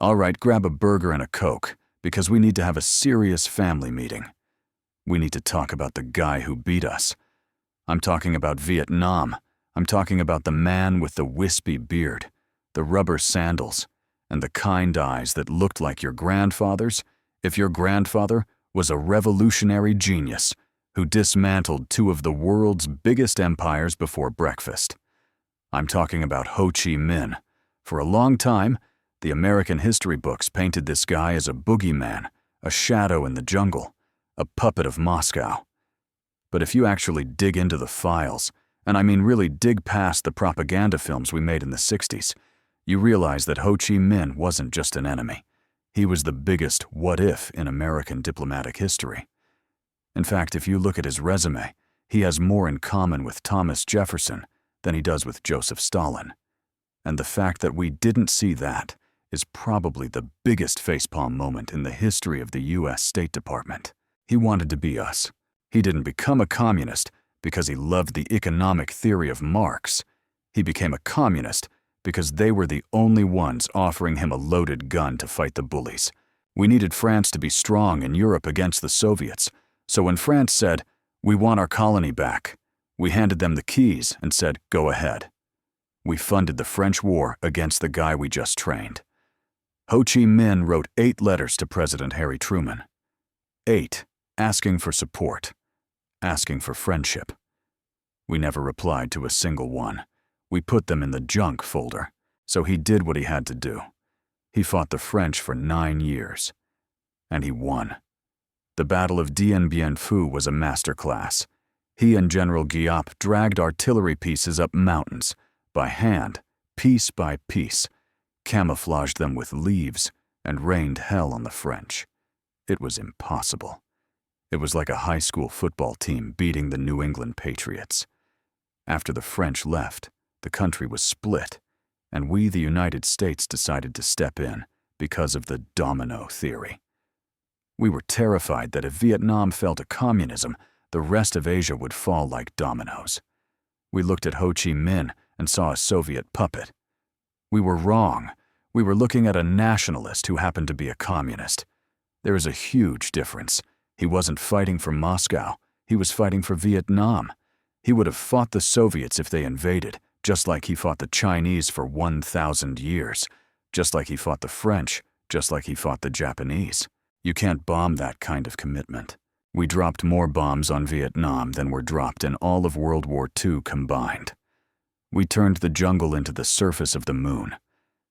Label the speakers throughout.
Speaker 1: All right, grab a burger and a Coke, because we need to have a serious family meeting. We need to talk about the guy who beat us. I'm talking about Vietnam. I'm talking about the man with the wispy beard, the rubber sandals, and the kind eyes that looked like your grandfather's if your grandfather was a revolutionary genius who dismantled two of the world's biggest empires before breakfast. I'm talking about Ho Chi Minh. For a long time, the American history books painted this guy as a boogeyman, a shadow in the jungle, a puppet of Moscow. But if you actually dig into the files, and I mean really dig past the propaganda films we made in the 60s, you realize that Ho Chi Minh wasn't just an enemy. He was the biggest what-if in American diplomatic history. In fact, if you look at his resume, he has more in common with Thomas Jefferson than he does with Joseph Stalin. And the fact that we didn't see that is probably the biggest facepalm moment in the history of the U.S. State Department. He wanted to be us. He didn't become a communist because he loved the economic theory of Marx. He became a communist because they were the only ones offering him a loaded gun to fight the bullies. We needed France to be strong in Europe against the Soviets, so when France said, "We want our colony back," we handed them the keys and said, "Go ahead." We funded the French war against the guy we just trained. Ho Chi Minh wrote 8 letters to President Harry Truman. 8, asking for support, asking for friendship. We never replied to a single one. We put them in the junk folder, so he did what he had to do. He fought the French for 9 years, and he won. The Battle of Dien Bien Phu was a masterclass. He and General Giap dragged artillery pieces up mountains, by hand, piece by piece, camouflaged them with leaves, and rained hell on the French. It was impossible. It was like a high school football team beating the New England Patriots. After the French left, the country was split, and we, the United States, decided to step in because of the domino theory. We were terrified that if Vietnam fell to communism, the rest of Asia would fall like dominoes. We looked at Ho Chi Minh and saw a Soviet puppet. We were wrong. We were looking at a nationalist who happened to be a communist. There is a huge difference. He wasn't fighting for Moscow. He was fighting for Vietnam. He would have fought the Soviets if they invaded, just like he fought the Chinese for 1,000 years, just like he fought the French, just like he fought the Japanese. You can't bomb that kind of commitment. We dropped more bombs on Vietnam than were dropped in all of World War II combined. We turned the jungle into the surface of the moon,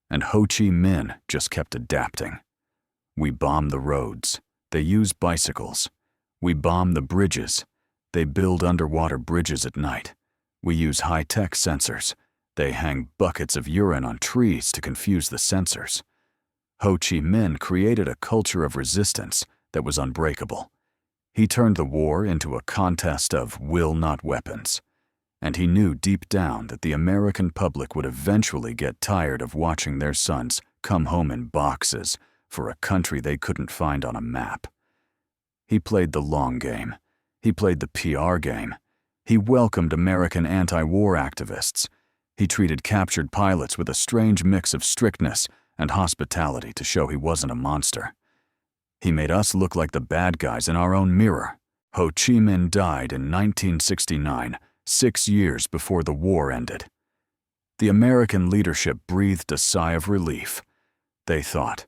Speaker 1: and Ho Chi Minh just kept adapting. We bombed the roads. They use bicycles. We bomb the bridges. They build underwater bridges at night. We use high-tech sensors. They hang buckets of urine on trees to confuse the sensors. Ho Chi Minh created a culture of resistance that was unbreakable. He turned the war into a contest of will not weapons. And he knew deep down that the American public would eventually get tired of watching their sons come home in boxes for a country they couldn't find on a map. He played the long game. He played the PR game. He welcomed American anti-war activists. He treated captured pilots with a strange mix of strictness and hospitality to show he wasn't a monster. He made us look like the bad guys in our own mirror. Ho Chi Minh died in 1969, 6 years before the war ended. The American leadership breathed a sigh of relief. They thought,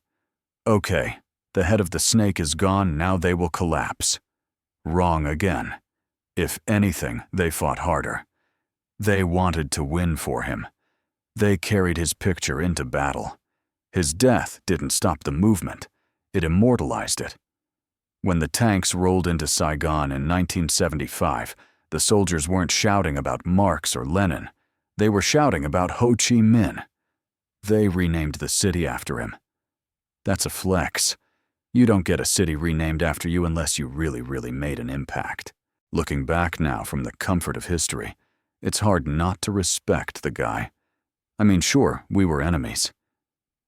Speaker 1: okay, the head of the snake is gone, now they will collapse. Wrong again. If anything, they fought harder. They wanted to win for him. They carried his picture into battle. His death didn't stop the movement. It immortalized it. When the tanks rolled into Saigon in 1975, the soldiers weren't shouting about Marx or Lenin. They were shouting about Ho Chi Minh. They renamed the city after him. That's a flex. You don't get a city renamed after you unless you really made an impact. Looking back now from the comfort of history, it's hard not to respect the guy. I mean, sure, we were enemies.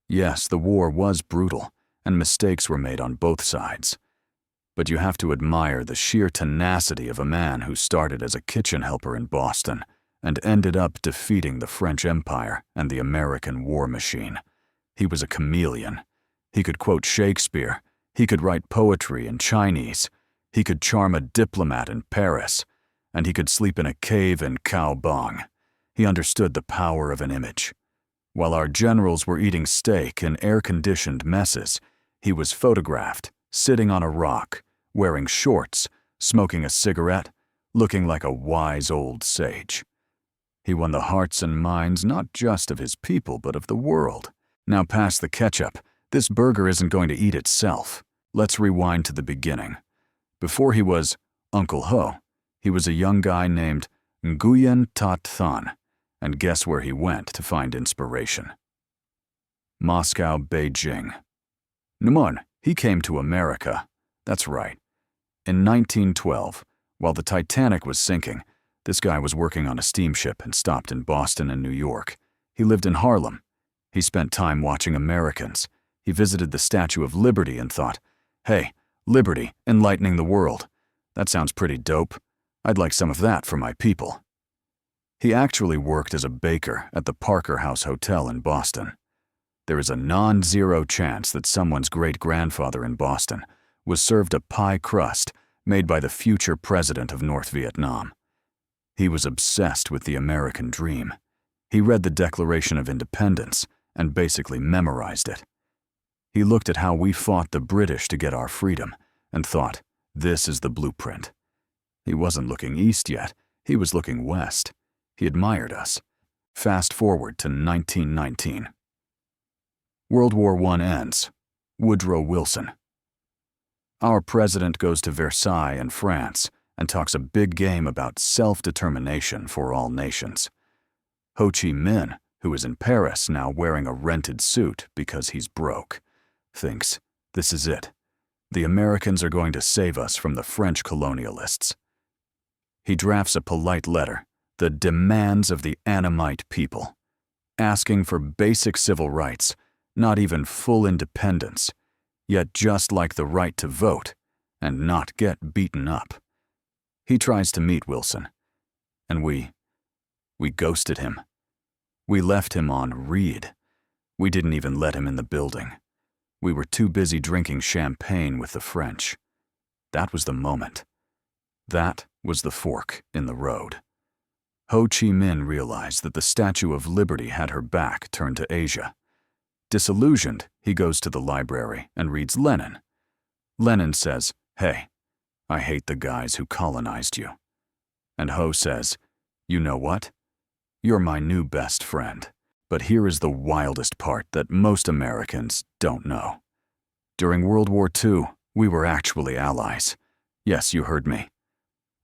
Speaker 1: Yes, the war was brutal, and mistakes were made on both sides. But you have to admire the sheer tenacity of a man who started as a kitchen helper in Boston and ended up defeating the French Empire and the American war machine. He was a chameleon. He could quote Shakespeare. He could write poetry in Chinese. He could charm a diplomat in Paris. And he could sleep in a cave in Cao Bang. He understood the power of an image. While our generals were eating steak in air-conditioned messes, he was photographed, sitting on a rock, wearing shorts, smoking a cigarette, looking like a wise old sage. He won the hearts and minds not just of his people, but of the world. Now pass the ketchup. This burger isn't going to eat itself. Let's rewind to the beginning. Before he was Uncle Ho, he was a young guy named Nguyen Tat Than. And guess where he went to find inspiration? Moscow, Beijing. Numun, he came to America. That's right. In 1912, while the Titanic was sinking, this guy was working on a steamship and stopped in Boston and New York. He lived in Harlem. He spent time watching Americans. He visited the Statue of Liberty and thought, hey, liberty, enlightening the world. That sounds pretty dope. I'd like some of that for my people. He actually worked as a baker at the Parker House Hotel in Boston. There is a non-zero chance that someone's great-grandfather in Boston was served a pie crust made by the future president of North Vietnam. He was obsessed with the American dream. He read the Declaration of Independence and basically memorized it. He looked at how we fought the British to get our freedom and thought, this is the blueprint. He wasn't looking east yet, he was looking west. He admired us. Fast forward to 1919. World War I ends. Woodrow Wilson. Our president goes to Versailles in France and talks a big game about self-determination for all nations. Ho Chi Minh, who is in Paris now wearing a rented suit because he's broke, thinks, this is it. The Americans are going to save us from the French colonialists. He drafts a polite letter, the demands of the Annamite people, asking for basic civil rights, not even full independence, yet just like the right to vote and not get beaten up. He tries to meet Wilson, and we ghosted him. We left him on read. We didn't even let him in the building. We were too busy drinking champagne with the French. That was the moment. That was the fork in the road. Ho Chi Minh realized that the Statue of Liberty had her back turned to Asia. Disillusioned, he goes to the library and reads Lenin. Lenin says, hey, I hate the guys who colonized you. And Ho says, you know what? You're my new best friend. But here is the wildest part that most Americans don't know. During World War II, we were actually allies. Yes, you heard me.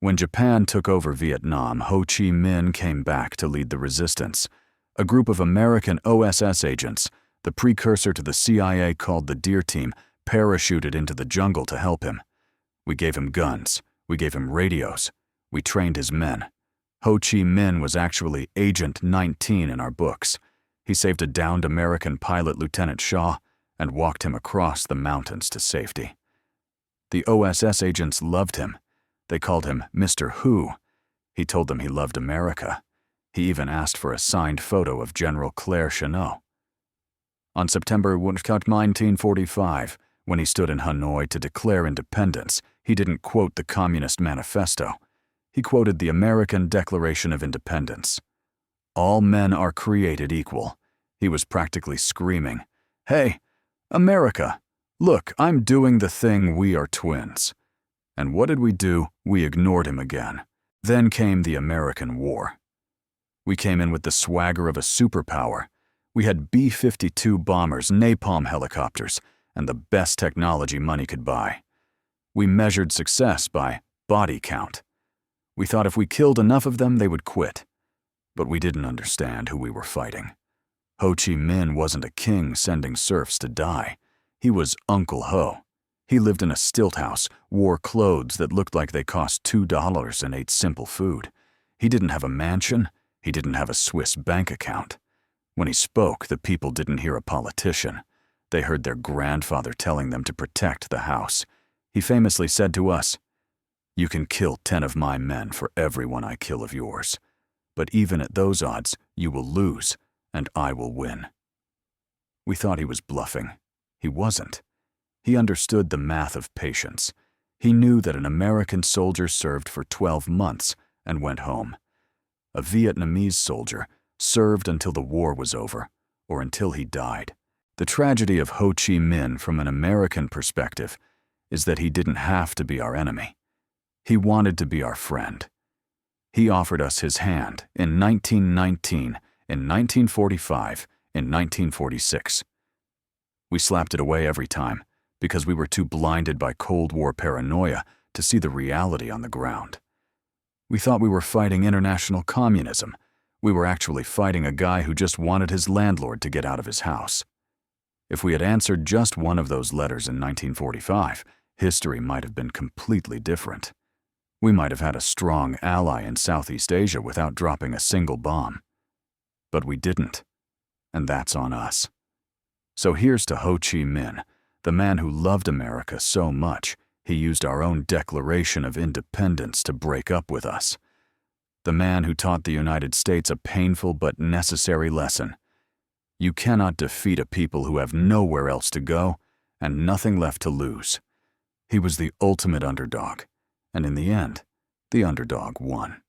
Speaker 1: When Japan took over Vietnam, Ho Chi Minh came back to lead the resistance. A group of American OSS agents, the precursor to the CIA called the Deer Team, parachuted into the jungle to help him. We gave him guns. We gave him radios. We trained his men. Ho Chi Minh was actually Agent 19 in our books. He saved a downed American pilot, Lieutenant Shaw, and walked him across the mountains to safety. The OSS agents loved him. They called him Mr. Who. He told them he loved America. He even asked for a signed photo of General Claire Chennault. On September 1945, when he stood in Hanoi to declare independence, he didn't quote the Communist Manifesto. He quoted the American Declaration of Independence. All men are created equal. He was practically screaming, hey, America, look, I'm doing the thing, we are twins. And what did we do? We ignored him again. Then came the American War. We came in with the swagger of a superpower. We had B-52 bombers, napalm helicopters, and the best technology money could buy. We measured success by body count. We thought if we killed enough of them, they would quit. But we didn't understand who we were fighting. Ho Chi Minh wasn't a king sending serfs to die. He was Uncle Ho. He lived in a stilt house, wore clothes that looked like they cost $2 and ate simple food. He didn't have a mansion. He didn't have a Swiss bank account. When he spoke, the people didn't hear a politician. They heard their grandfather telling them to protect the house. He famously said to us, you can kill 10 of my men for every one I kill of yours. But even at those odds, you will lose, and I will win. We thought he was bluffing. He wasn't. He understood the math of patience. He knew that an American soldier served for 12 months and went home. A Vietnamese soldier served until the war was over, or until he died. The tragedy of Ho Chi Minh from an American perspective is that he didn't have to be our enemy. He wanted to be our friend. He offered us his hand in 1919, in 1945, in 1946. We slapped it away every time because we were too blinded by Cold War paranoia to see the reality on the ground. We thought we were fighting international communism. We were actually fighting a guy who just wanted his landlord to get out of his house. If we had answered just one of those letters in 1945, history might have been completely different. We might have had a strong ally in Southeast Asia without dropping a single bomb. But we didn't, and that's on us. So here's to Ho Chi Minh, the man who loved America so much he used our own Declaration of Independence to break up with us. The man who taught the United States a painful but necessary lesson. You cannot defeat a people who have nowhere else to go and nothing left to lose. He was the ultimate underdog, and in the end, the underdog won.